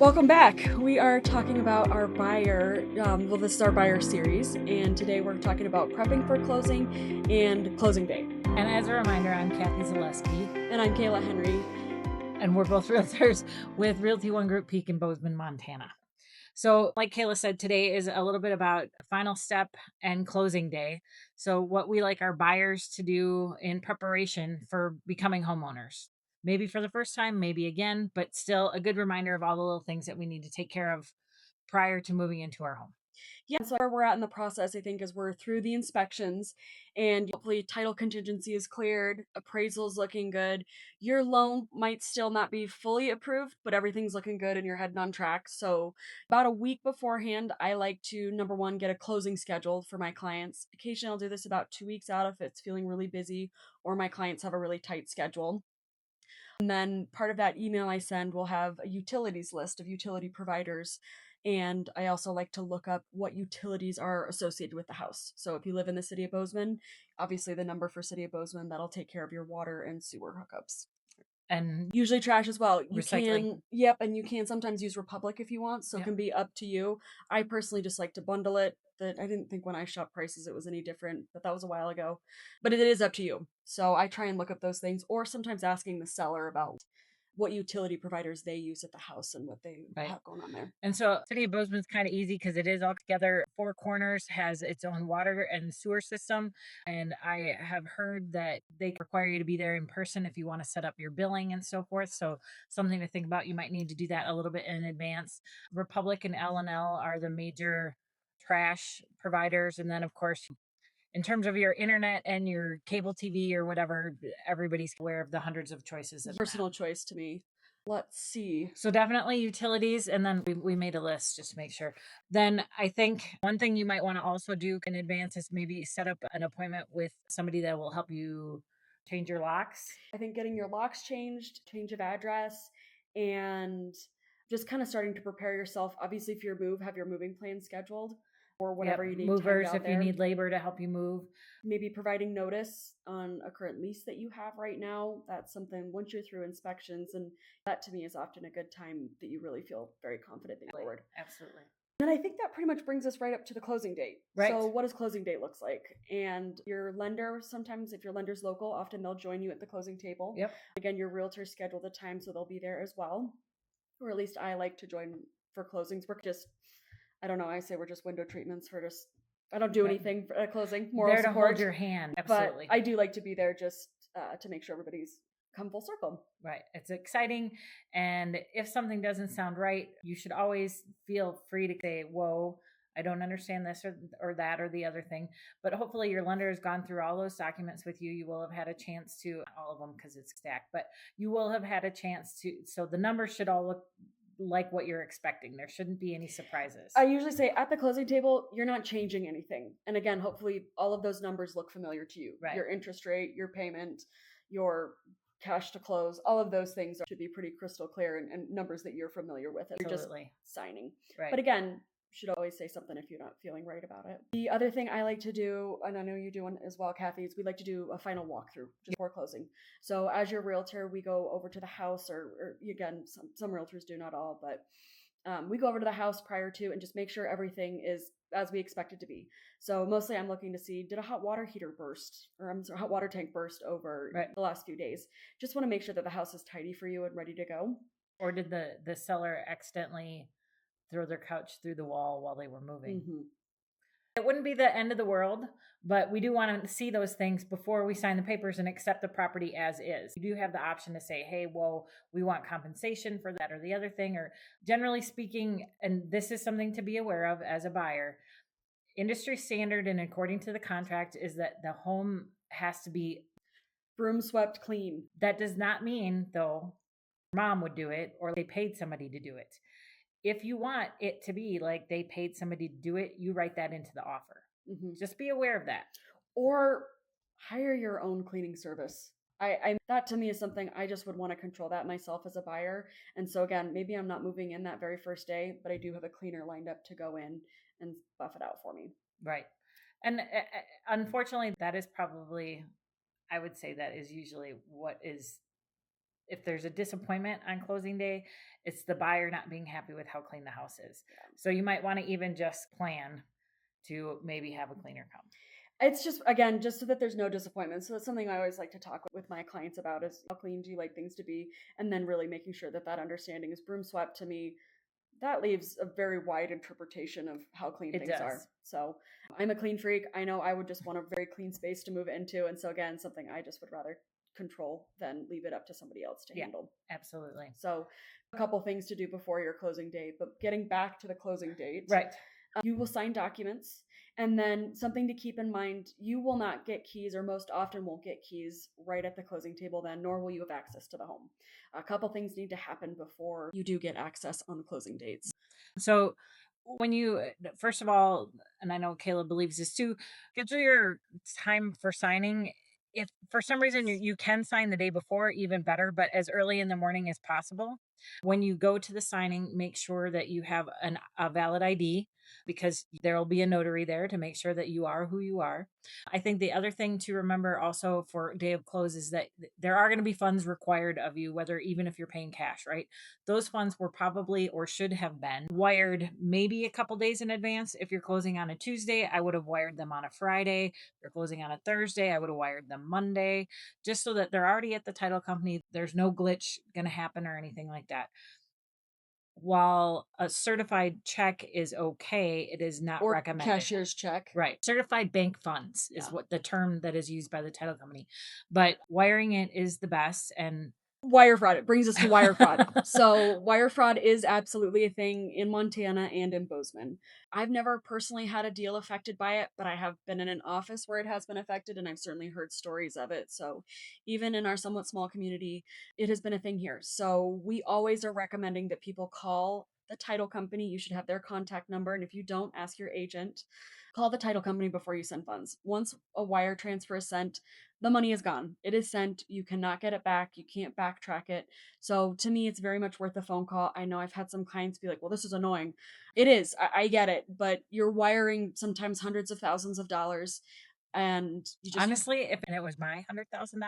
Welcome back. We are talking about our buyer, this is our buyer series, and today we're talking about prepping for closing and closing day. And as a reminder, I'm Kathy Zalewski. And I'm Kaila Henry. And we're both realtors with Realty ONE Group Peak in Bozeman, Montana. So like Kaila said, today is a little bit about final step and closing day. So what we like our buyers to do in preparation for becoming homeowners. Maybe for the first time, maybe again, but still a good reminder of all the little things that we need to take care of prior to moving into our home. Yeah, so where we're at in the process, I think, is we're through the inspections and hopefully title contingency is cleared, appraisal's looking good. Your loan might still not be fully approved, but everything's looking good and you're heading on track. So about a week beforehand, I like to, number one, get a closing scheduled for my clients. Occasionally I'll do this about 2 weeks out if it's feeling really busy or my clients have a really tight schedule. And then part of that email I send will have a utilities list of utility providers. And I also like to look up what utilities are associated with the house. So if you live in the city of Bozeman, obviously the number for city of Bozeman, that'll take care of your water and sewer hookups. And usually trash as well. You recycling. and you can sometimes use Republic if you want, so Yep. It can be up to you. I personally just like to bundle it. That I didn't think when I shop prices it was any different, but that was a while ago. But it is up to you. So I try and look up those things, or sometimes asking the seller about what utility providers they use at the house and what they have going on there. And so City of Bozeman's kind of easy because it is all together. Four Corners has its own water and sewer system. And I have heard that they require you to be there in person if you want to set up your billing and so forth. So something to think about. You might need to do that a little bit in advance. Republic and L&L are the major trash providers. And then, of course, in terms of your internet and your cable TV or whatever, everybody's aware of the hundreds of choices. Personal choice to me. Let's see. So definitely utilities. And then we made a list just to make sure. Then I think one thing you might want to also do in advance is maybe set up an appointment with somebody that will help you change your locks. I think getting your locks changed, change of address, and just kind of starting to prepare yourself. Obviously, if you move, have your moving plan scheduled or whatever you need. Movers, if you need labor to help you move. Maybe providing notice on a current lease that you have right now. That's something once you're through inspections, and that to me is often a good time that you really feel very confident that you're forward. Absolutely. And I think that pretty much brings us right up to the closing date. Right. So what does closing date looks like? And your lender, sometimes if your lender's local, often they'll join you at the closing table. Yep. Again, your realtor schedule the time, so they'll be there as well. Or at least I like to join for closings. We're just, I don't know, I say we're just window treatments for just, I don't do anything for a closing. Moral there to support, hold your hand. Absolutely. But I do like to be there just to make sure everybody's come full circle. Right. It's exciting. And if something doesn't sound right, you should always feel free to say, whoa, I don't understand this or that or the other thing. But hopefully your lender has gone through all those documents with you. You will have had a chance to, all of them because it's stacked, but you will have had a chance to, so the numbers should all look like what you're expecting. There shouldn't be any surprises. I usually say at the closing table, you're not changing anything. And again, hopefully all of those numbers look familiar to you. Right. Your interest rate, your payment, your cash to close, all of those things should be pretty crystal clear and numbers that you're familiar with. You're just signing. Right. But again, should always say something if you're not feeling right about it. The other thing I like to do, and I know you do one as well, Kathy, is we like to do a final walkthrough just before closing. So as your realtor, we go over to the house, or again, some realtors do, not all, but we go over to the house prior to and just make sure everything is as we expect it to be. So mostly I'm looking to see, did a hot water heater burst, or hot water tank burst over the last few days? Just want to make sure that the house is tidy for you and ready to go. Or did the seller accidentally throw their couch through the wall while they were moving? Mm-hmm. It wouldn't be the end of the world, but we do want to see those things before we sign the papers and accept the property as is. You do have the option to say, hey, well, we want compensation for that or the other thing, or generally speaking, and this is something to be aware of as a buyer, industry standard and according to the contract is that the home has to be broom swept clean. That does not mean, though, mom would do it or they paid somebody to do it. If you want it to be like they paid somebody to do it, you write that into the offer. Mm-hmm. Just be aware of that. Or hire your own cleaning service. I that to me is something I just would want to control that myself as a buyer. And so again, maybe I'm not moving in that very first day, but I do have a cleaner lined up to go in and buff it out for me. Right. And unfortunately, that is probably, I would say that is usually what is if there's a disappointment on closing day, it's the buyer not being happy with how clean the house is. So you might want to even just plan to maybe have a cleaner come. It's just, again, just so that there's no disappointment. So that's something I always like to talk with my clients about, is how clean do you like things to be? And then really making sure that that understanding is broom swept. To me, that leaves a very wide interpretation of how clean things are. So I'm a clean freak. I know I would just want a very clean space to move into. And so again, something I just would rather control than leave it up to somebody else to handle. Absolutely. So a couple things to do before your closing date, but getting back to the closing date. Right. You will sign documents. And then something to keep in mind, you will not get keys, or most often won't get keys right at the closing table then, nor will you have access to the home. A couple things need to happen before you do get access on the closing dates. So when you, first of all, and I know Kaila believes this too, schedule your time for signing. If for some reason you can sign the day before, even better, but as early in the morning as possible. When you go to the signing, make sure that you have a valid ID, because there will be a notary there to make sure that you are who you are. I think the other thing to remember also for day of close is that there are going to be funds required of you, whether even if you're paying cash, right? Those funds were probably or should have been wired maybe a couple days in advance. If you're closing on a Tuesday, I would have wired them on a Friday. If you're closing on a Thursday, I would have wired them Monday, just so that they're already at the title company. There's no glitch going to happen or anything like that. While a certified check is okay, it is not Or recommended. Cashier's check. Right. Certified bank funds is what the term that is used by the title company. But wiring it is the best. And wire fraud. It brings us to wire fraud. So wire fraud is absolutely a thing in Montana and in Bozeman. I've never personally had a deal affected by it, but I have been in an office where it has been affected, and I've certainly heard stories of it. So even in our somewhat small community, it has been a thing here. So we always are recommending that people call the title company. You should have their contact number. And if you don't, ask your agent. Call the title company before you send funds. Once a wire transfer is sent, the money is gone. It is sent. You cannot get it back. You can't backtrack it. So to me, it's very much worth a phone call. I know I've had some clients be like, well, this is annoying. It is. I get it. But you're wiring sometimes hundreds of thousands of dollars. And you just honestly, if it was my $100,000,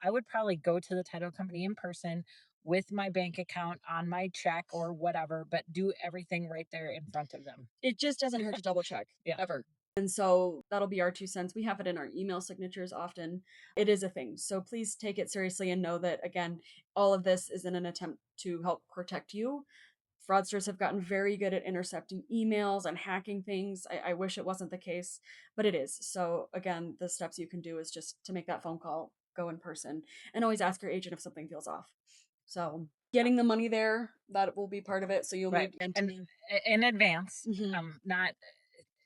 I would probably go to the title company in person with my bank account on my check or whatever, but do everything right there in front of them. it just doesn't hurt to double check. Ever. And so that'll be our 2 cents. We have it in our email signatures often. It is a thing. So please take it seriously and know that, again, all of this is in an attempt to help protect you. Fraudsters have gotten very good at intercepting emails and hacking things. I wish it wasn't the case, but it is. So again, the steps you can do is just to make that phone call, go in person, and always ask your agent if something feels off. So getting the money there, that will be part of it. So you'll Right. need And in advance, Mhm. not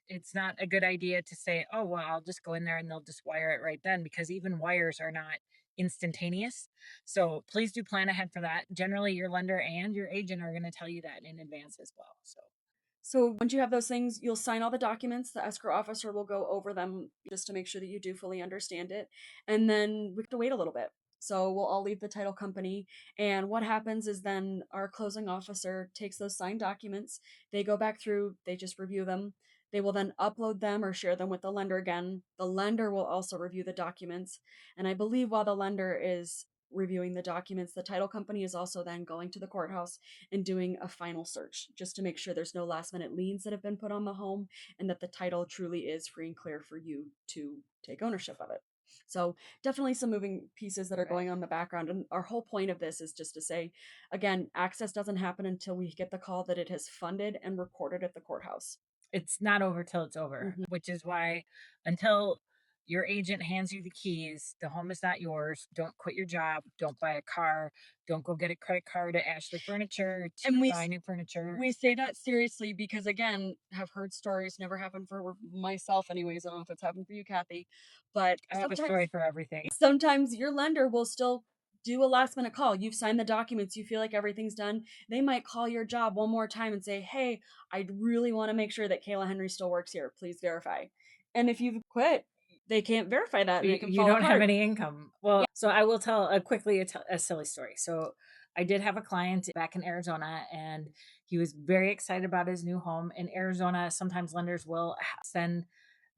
it's not a good idea to say, oh, well, I'll just go in there and they'll just wire it right then, because even wires are not instantaneous. So please do plan ahead for that. Generally, your lender and your agent are going to tell you that in advance as well. So once you have those things, you'll sign all the documents. The escrow officer will go over them just to make sure that you do fully understand it. And then we have to wait a little bit. So we'll all leave the title company. And what happens is then our closing officer takes those signed documents. They go back through, they just review them. They will then upload them or share them with the lender again. The lender will also review the documents. And I believe while the lender is reviewing the documents, the title company is also then going to the courthouse and doing a final search just to make sure there's no last minute liens that have been put on the home and that the title truly is free and clear for you to take ownership of it. So definitely some moving pieces that are going on in the background. And our whole point of this is just to say, again, access doesn't happen until we get the call that it has funded and recorded at the courthouse. It's not over till it's over, which is why until your agent hands you the keys, the home is not yours. Don't quit your job. Don't buy a car. Don't go get a credit card at Ashley Furniture to buy new furniture. We say that seriously because, again, have heard stories, never happened for myself anyways. I don't know if it's happened for you, Kathy, but I have a story for everything. sometimes your lender will still do a last minute call. You've signed the documents, you feel like everything's done. They might call your job one more time and say, hey, I really want to make sure that Kaila Henry still works here. Please verify. And if you've quit, they can't verify that and it can You fall don't have apart. any income. Well, so I will tell a silly story. So I did have a client back in Arizona, and he was very excited about his new home. In Arizona, sometimes lenders will send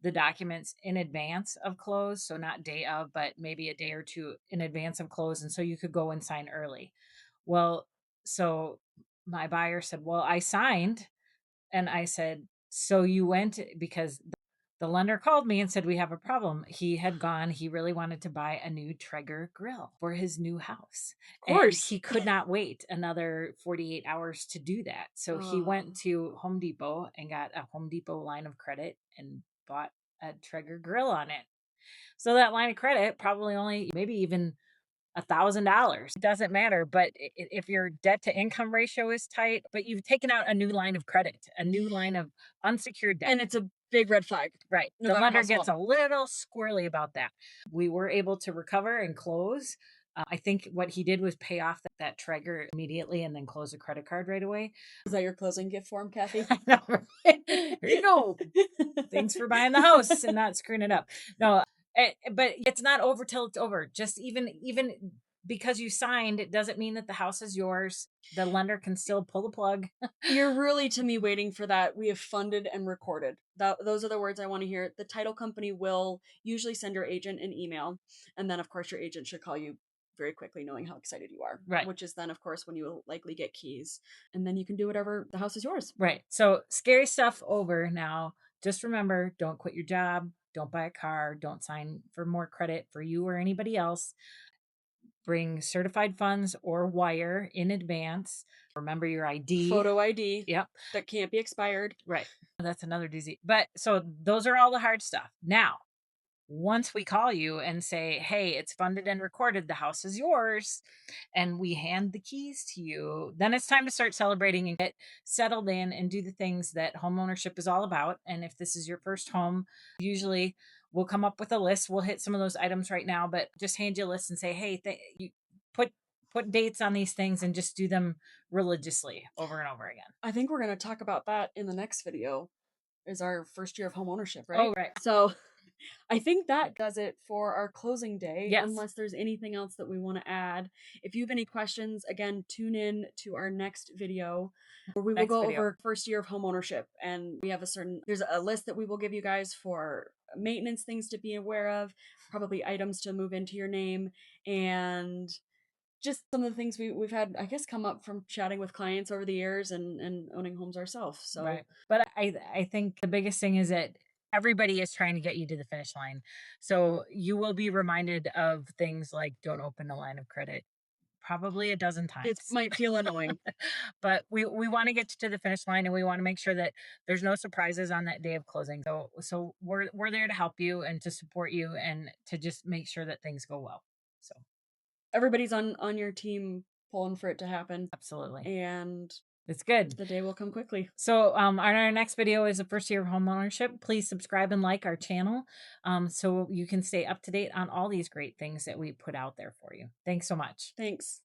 the documents in advance of close. So not day of, but maybe a day or two in advance of close. And so you could go and sign early. Well, so my buyer said, well, I signed. And I said, so you went because the lender called me and said, we have a problem. He had gone, he really wanted to buy a new Traeger grill for his new house. Of And course. he could not wait another 48 hours to do that. So he Oh. went to Home Depot and got a Home Depot line of credit and bought a Traeger grill on it. So that line of credit probably only maybe even $1,000. It doesn't matter, but if your debt to income ratio is tight, but you've taken out a new line of credit, a new line of unsecured debt. And it's a big red flag. Right. No The matter lender how gets small. a little squirrely about that. We were able to recover and close. I think what he did was pay off that Traeger immediately and then close a credit card right away. Is that your closing gift for him, Kathy? I know, right? Here you go. Thanks for buying the house and not screwing it up. No, but it's not over till it's over. Just even because you signed, it doesn't mean that the house is yours. The lender can still pull the plug. You're really, to me, waiting for that. We have funded and recorded. Those are the words I want to hear. The title company will usually send your agent an email. And then, of course, your agent should call you very quickly, knowing how excited you are. Right. Which is then, of course, when you will likely get keys. And then you can do whatever. The house is yours. Right. So scary stuff over now. Just remember, don't quit your job. Don't buy a car. Don't sign for more credit for you or anybody else. Bring certified funds or wire in advance. Remember your ID. Photo ID. Yep. That can't be expired. Right. That's another doozy. But so those are all the hard stuff. Now, once we call you and say, hey, it's funded and recorded, the house is yours, and we hand the keys to you, then it's time to start celebrating and get settled in and do the things that home ownership is all about. And if this is your first home, usually we'll come up with a list. We'll hit some of those items right now, but just hand you a list and say, hey, you put dates on these things and just do them religiously over and over again. I think we're going to talk about that in the next video, is our first year of home ownership, right? Oh, right. So I think that does it for our closing day, Yes. unless there's anything else that we want to add. If you have any questions, again, tune in to our next video where we will go over first year of home ownership. And we have there's a list that we will give you guys for maintenance things to be aware of, probably items to move into your name, and just some of the things we've had, I guess, come up from chatting with clients over the years and owning homes ourselves. So, right. But I think the biggest thing is that everybody is trying to get you to the finish line. So you will be reminded of things like don't open a line of credit probably a dozen times. It might feel annoying. But we want to get you to the finish line and we want to make sure that there's no surprises on that day of closing. So we're there to help you and to support you and to just make sure that things go well. So everybody's on your team pulling for it to happen. Absolutely. And it's good. The day will come quickly. So our next video is the first year of home ownership. Please subscribe and like our channel so you can stay up to date on all these great things that we put out there for you. Thanks so much. Thanks.